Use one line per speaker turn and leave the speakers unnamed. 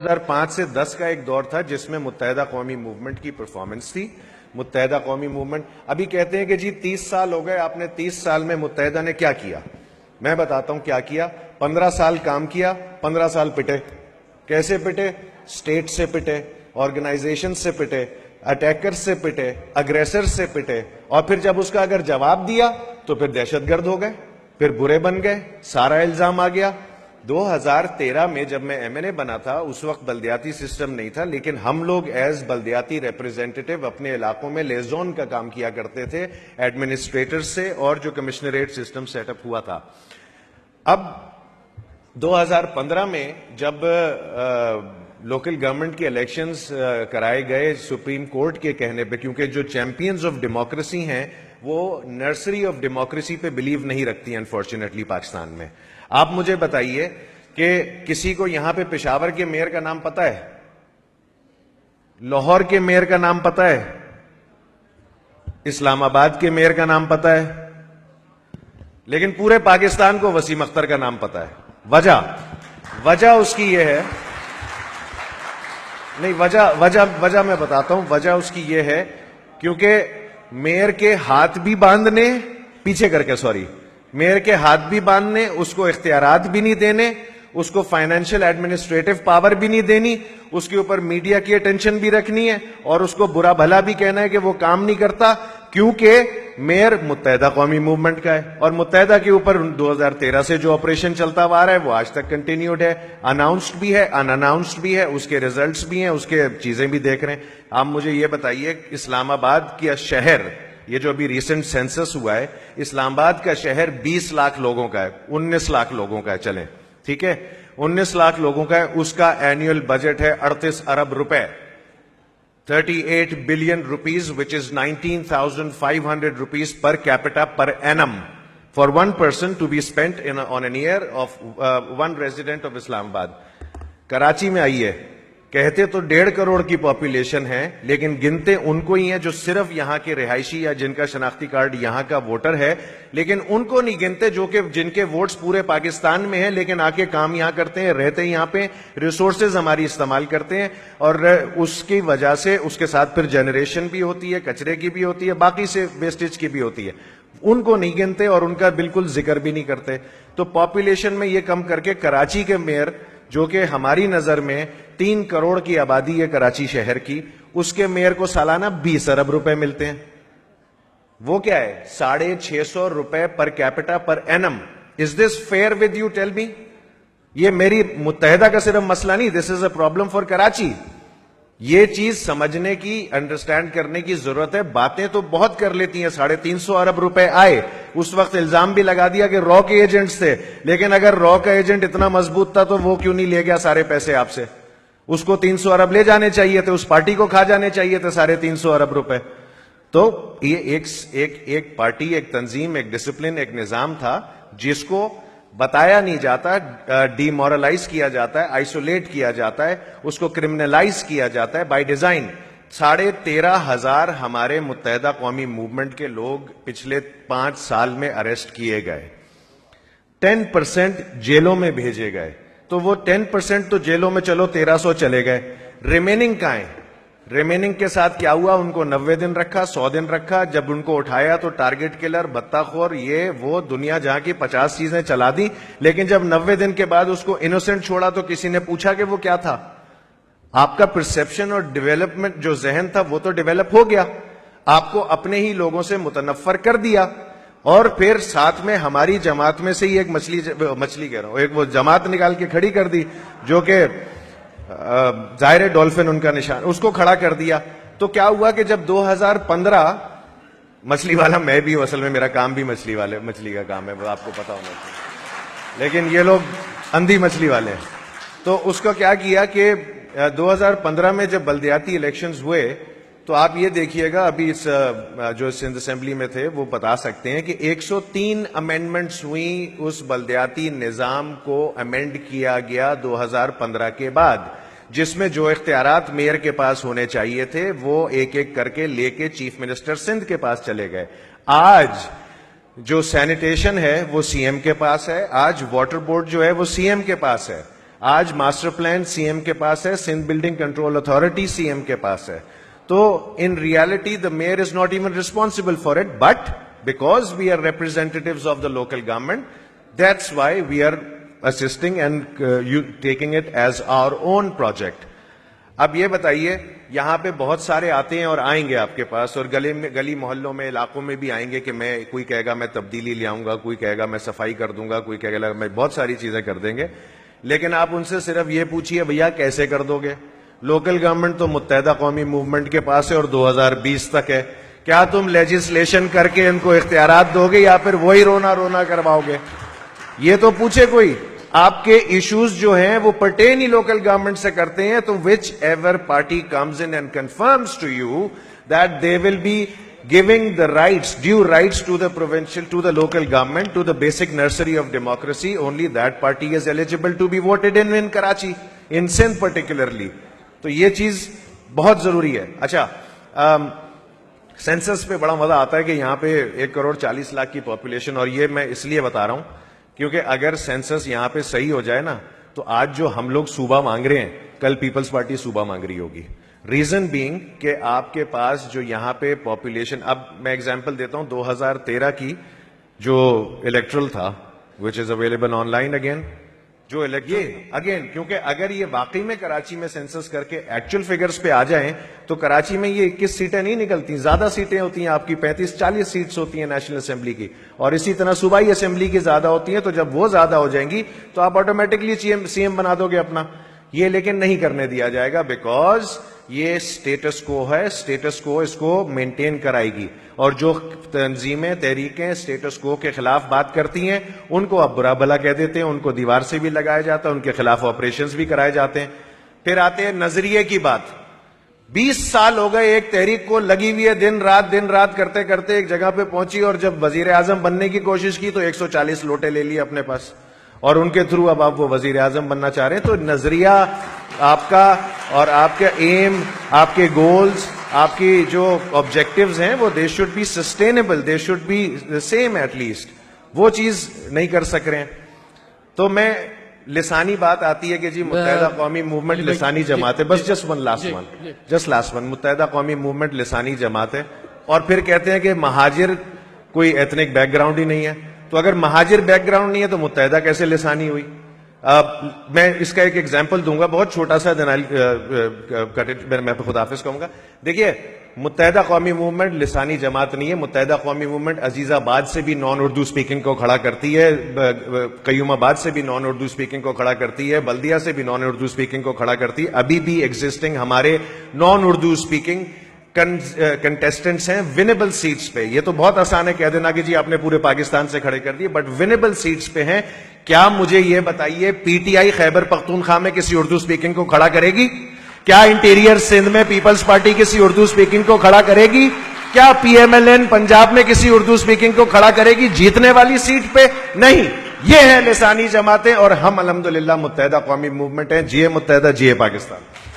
2005 سے 10 کا ایک دور تھا جس میں متحدہ قومی موومنٹ کی پرفارمنس تھی. متحدہ قومی موومنٹ ابھی کہتے ہیں کہ جی 30 سال ہو گئے, آپ نے 30 سال میں متحدہ نے کیا کیا؟ میں بتاتا ہوں کیا کیا. 15 سال کام کیا, 15 سال پٹے. کیسے پٹے؟ سٹیٹ سے پٹے, آرگنائزیشن سے پٹے, اٹیکر سے پٹے, اگریسر سے پٹے, اور پھر جب اس کا اگر جواب دیا تو پھر دہشت گرد ہو گئے, پھر برے بن گئے, سارا الزام آ گیا. 2013 میں جب میں ایم این اے بنا تھا اس وقت بلدیاتی سسٹم نہیں تھا, لیکن ہم لوگ ایز بلدیاتی ریپرزینٹیٹیو اپنے علاقوں میں لیزون کا کام کیا کرتے تھے ایڈمنسٹریٹر سے, اور جو کمشنریٹ سسٹم سیٹ اپ ہوا تھا. اب 2015 میں جب لوکل گورنمنٹ کے الیکشنز کرائے گئے سپریم کورٹ کے کہنے پہ, کیونکہ جو چیمپئنز آف ڈیموکریسی ہیں وہ نرسری آف ڈیموکریسی پہ بلیو نہیں رکھتی انفارچونیٹلی پاکستان میں. آپ مجھے بتائیے کہ کسی کو یہاں پہ پشاور کے میئر کا نام پتا ہے؟ لاہور کے میئر کا نام پتا ہے؟ اسلام آباد کے میئر کا نام پتا ہے؟ لیکن پورے پاکستان کو وسیم اختر کا نام پتا ہے. وجہ اس کی یہ ہے, نہیں وجہ میں بتاتا ہوں. وجہ اس کی یہ ہے کیونکہ میئر کے ہاتھ بھی باندھنے, پیچھے کر کے سوری, میئر کے ہاتھ بھی باندھنے, اس کو اختیارات بھی نہیں دینے, اس کو فائنینشیل ایڈمنسٹریٹو پاور بھی نہیں دینی, اس کے اوپر میڈیا کی اٹینشن بھی رکھنی ہے, اور اس کو برا بھلا بھی کہنا ہے کہ وہ کام نہیں کرتا, کیونکہ میئر متحدہ قومی موومنٹ کا ہے. اور متحدہ کے اوپر 2013 سے جو آپریشن چلتا ہوا رہا ہے وہ آج تک کنٹینیوڈ ہے, اناؤنسڈ بھی ہے, ان اناؤنسڈ بھی ہے, اس کے ریزلٹس بھی ہیں, اس کے چیزیں بھی دیکھ رہے ہیں. آپ مجھے یہ بتائیے, اسلام آباد کا شہر, یہ جو ابھی ریسنٹ سینسس ہوا ہے, اسلام آباد کا شہر 20 لاکھ لوگوں کا ہے, 19 لاکھ لوگوں کا ہے, چلیں ٹھیک ہے 19 لاکھ لوگوں کا ہے, اس کا اینیول بجٹ ہے 38 ارب روپے, 38 billion rupees, which is 19,500 rupees per capita per annum for one person to be spent on a year of one resident of Islam Abad. Karachi میں آئیے, کہتے تو 1.5 کروڑ کی پاپولیشن ہے, لیکن گنتے ان کو ہی ہیں جو صرف یہاں کے رہائشی یا جن کا شناختی کارڈ یہاں کا ووٹر ہے, لیکن ان کو نہیں گنتے جو کہ جن کے ووٹس پورے پاکستان میں ہیں, لیکن آ کے کام یہاں کرتے ہیں, رہتے ہیں یہاں پہ, ریسورسز ہماری استعمال کرتے ہیں, اور اس کی وجہ سے اس کے ساتھ پھر جنریشن بھی ہوتی ہے, کچرے کی بھی ہوتی ہے, باقی سے ویسٹیج کی بھی ہوتی ہے. ان کو نہیں گنتے اور ان کا بالکل ذکر بھی نہیں کرتے. تو پاپولیشن میں یہ کم کر کے کراچی کے میئر, جو کہ ہماری نظر میں 3 کروڑ کی آبادی ہے کراچی شہر کی, اس کے میئر کو سالانہ 20 ارب روپے ملتے ہیں. وہ کیا ہے, 650 روپے per capita per annum. Is this fear with you? Tell me. یہ میری متحدہ کا صرف مسئلہ نہیں, دس از اے پرابلم فار کراچی. یہ چیز سمجھنے کی, انڈرسٹینڈ کرنے کی ضرورت ہے. باتیں تو بہت کر لیتی ہیں, 350 ارب روپے آئے, اس وقت الزام بھی لگا دیا کہ رو کے ایجنٹس تھے, لیکن اگر رو کا ایجنٹ اتنا مضبوط تھا تو وہ کیوں نہیں لے گیا سارے پیسے آپ سے؟ اس کو 300 ارب لے جانے چاہیے تھے, اس پارٹی کو کھا جانے چاہیے تھے 350 ارب روپے. تو یہ ایک پارٹی, ایک تنظیم, ایک ڈسپلن, ایک نظام تھا جس کو بتایا نہیں جاتا, ڈی مورلائز کیا جاتا ہے, آئسولیٹ کیا جاتا ہے, اس کو کرمنلائز کیا جاتا ہے بائی ڈیزائن. 13,500 ہمارے متحدہ قومی موومنٹ کے لوگ پچھلے 5 سال میں اریسٹ کیے گئے, 10% جیلوں میں بھیجے گئے. تو وہ 10% تو جیلوں میں چلو 1300 چلے گئے, ریمیننگ کہاں ہیں؟ ریمیننگ کے ساتھ کیا ہوا؟ ان کو 90 دن رکھا, 100 دن رکھا. جب ان کو اٹھایا تو ٹارگٹ کلر, بتہ خور, یہ وہ دنیا جہاں کی 50 چیزیں چلا دی. لیکن جب 90 دن کے بعد اس کو انوسنٹ چھوڑا تو کسی نے پوچھا کہ وہ کیا تھا؟ آپ کا پرسپشن اور ڈیولپمنٹ جو ذہن تھا وہ تو ڈیولپ ہو گیا, آپ کو اپنے ہی لوگوں سے متنفر کر دیا. اور پھر ساتھ میں ہماری جماعت میں سے ہی ایک مچھلی کہہ رہا ہوں, ایک وہ جماعت نکال کے کھڑی کر دی جو کہ ظاہر ڈولفن ان کا نشان, اس کو کھڑا کر دیا. تو کیا ہوا کہ جب 2015, مچھلی والا میں بھی ہوں, اصل میں میرا کام بھی مچھلی کا کام ہے, وہ آپ کو پتا ہونا چاہیے, لیکن یہ لوگ اندھی مچھلی والے ہیں. تو اس کو کیا کیا کہ 2015 میں جب بلدیاتی الیکشنز ہوئے تو آپ یہ دیکھیے گا, ابھی اس جو سندھ اسمبلی میں تھے وہ بتا سکتے ہیں کہ 103 امینڈمنٹس ہوئی, اس بلدیاتی نظام کو امینڈ کیا گیا 2015 کے بعد, جس میں جو اختیارات میئر کے پاس ہونے چاہیے تھے وہ ایک ایک کر کے لے کے چیف منسٹر سندھ کے پاس چلے گئے. آج جو سینیٹیشن ہے وہ سی ایم کے پاس ہے, آج واٹر بورڈ جو ہے وہ سی ایم کے پاس ہے, آج ماسٹر پلان سی ایم کے پاس ہے, Sindh building control authority C M کے پاس ہے. تو in reality the mayor is not even responsible for it, but because we are representatives of the local government, that's why we are assisting and you taking it as our own project. اب یہ بتائیے, یہاں پہ بہت سارے آتے ہیں اور آئیں گے آپ کے پاس, اور گلی محلوں میں علاقوں میں بھی آئیں گے کہ میں, کوئی کہے گا میں تبدیلی لے آؤں گا, کوئی کہے گا میں صفائی کر دوں گا, کوئی کہے گا میں بہت ساری چیزیں کر دیں گے. لیکن آپ ان سے صرف یہ پوچھئے بھیا کیسے کر دو گے؟ لوکل گورنمنٹ تو متحدہ قومی موومنٹ کے پاس ہے اور 2020 تک ہے. کیا تم لیجسلیشن کر کے ان کو اختیارات دو گے یا پھر وہی رونا رونا کرواؤ گے؟ یہ تو پوچھے کوئی. آپ کے ایشوز جو ہیں وہ پرٹین ہی لوکل گورنمنٹ سے کرتے ہیں, تو whichever party comes in and confirms to you that they will be giving the rights, due rights to the provincial, to the local government, to the basic nursery of democracy, only that party is eligible to be voted in Karachi, in Sindh particularly. تو یہ چیز بہت ضروری ہے. اچھا, census پہ بڑا مزہ آتا ہے کہ یہاں پہ 1,40,00,000 کی پاپولیشن, اور یہ میں اس لیے بتا رہا ہوں کیونکہ اگر سینسس یہاں پہ صحیح ہو جائے نا, تو آج جو ہم لوگ صوبہ مانگ رہے ہیں, کل پیپلز پارٹی صوبہ مانگ رہی ہوگی. ریزن بینگ کہ آپ کے پاس جو یہاں پہ پاپولیشن, اب میں ایگزامپل دیتا ہوں 2013 کی جو الیکٹرل تھا, which is available online again, جو اگین کیونکہ اگر یہ واقعی میں کراچی میں سینسس کر کے ایکچوئل فگرز پہ آ جائیں تو کراچی میں یہ 21 سیٹیں نہیں نکلتی, زیادہ سیٹیں ہوتی ہیں آپ کی, 35-40 سیٹس ہوتی ہیں نیشنل اسمبلی کی, اور اسی طرح صوبائی اسمبلی کی زیادہ ہوتی ہیں. تو جب وہ زیادہ ہو جائیں گی تو آپ آٹومیٹکلی سی ایم بنا دو گے اپنا. یہ لیکن نہیں کرنے دیا جائے گا, بیکاز یہ سٹیٹس کو ہے, سٹیٹس کو اس کو مینٹین کرائے گی, اور جو تنظیمیں تحریکیں سٹیٹس کو کے خلاف بات کرتی ہیں ان کو اب برا بھلا کہہ دیتے ہیں, ان کو دیوار سے بھی لگایا جاتا ہے, ان کے خلاف آپریشنز بھی کرائے جاتے ہیں. پھر آتے ہیں نظریے کی بات. 20 سال ہو گئے ایک تحریک کو لگی ہوئی ہے, دن رات کرتے کرتے ایک جگہ پہ پہنچی, اور جب وزیر اعظم بننے کی کوشش کی تو 140 لوٹے لے لیے اپنے پاس, اور ان کے تھرو اب آپ وہ وزیر اعظم بننا چاہ رہے ہیں. تو نظریہ آپ کا اور آپ کا ایم, آپ کے گولز, آپ کی جو آبجیکٹیوز ہیں وہ they should be sustainable, they should be same at least. وہ چیز نہیں کر سک رہے ہیں. تو میں لسانی بات آتی ہے کہ جی متحدہ قومی موومنٹ لسانی جماعت ہے, بس جسٹ لاسٹ ون متحدہ قومی موومنٹ لسانی جماعت ہے, اور پھر کہتے ہیں کہ مہاجر کوئی ایتھنک بیک گراؤنڈ ہی نہیں ہے. تو اگر مہاجر بیک گراؤنڈ نہیں ہے تو متحدہ کیسے لسانی ہوئی؟ میں اس کا ایک ایگزامپل دوں گا بہت چھوٹا سا, میں خدا حافظ کہوں گا. دیکھیے, متحدہ قومی موومنٹ لسانی جماعت نہیں ہے. متحدہ قومی موومنٹ عزیز آباد سے بھی نان اردو اسپیکنگ کو کھڑا کرتی ہے, قیوم آباد سے بھی نان اردو اسپیکنگ کو کھڑا کرتی ہے, بلدیہ سے بھی نان اردو اسپیکنگ کو کھڑا کرتی ہے. ابھی بھی ایگزسٹنگ ہمارے نان اردو اسپیکنگ کنٹیسٹنٹس ہیں ونیبل سیٹس پہ. یہ تو بہت آسان ہے کہہ دینا کہ جی آپ نے پورے پاکستان سے کھڑے کر دیے, بٹ ونیبل سیٹس پہ ہیں. کیا مجھے یہ بتائیے P T I Khyber Pakhtunkhwa میں کسی اردو اسپیکنگ کو کھڑا کرے گی؟ کیا انٹیریئر سندھ میں پیپلز پارٹی کسی اردو اسپیکنگ کو کھڑا کرے گی؟ کیا P M L N Punjab میں کسی اردو اسپیکنگ کو کھڑا کرے گی جیتنے والی سیٹ پہ؟ نہیں. یہ ہے لسانی جماعتیں, اور ہم الحمدللہ متحدہ قومی موومنٹ ہیں. جیے متحدہ, جیے پاکستان.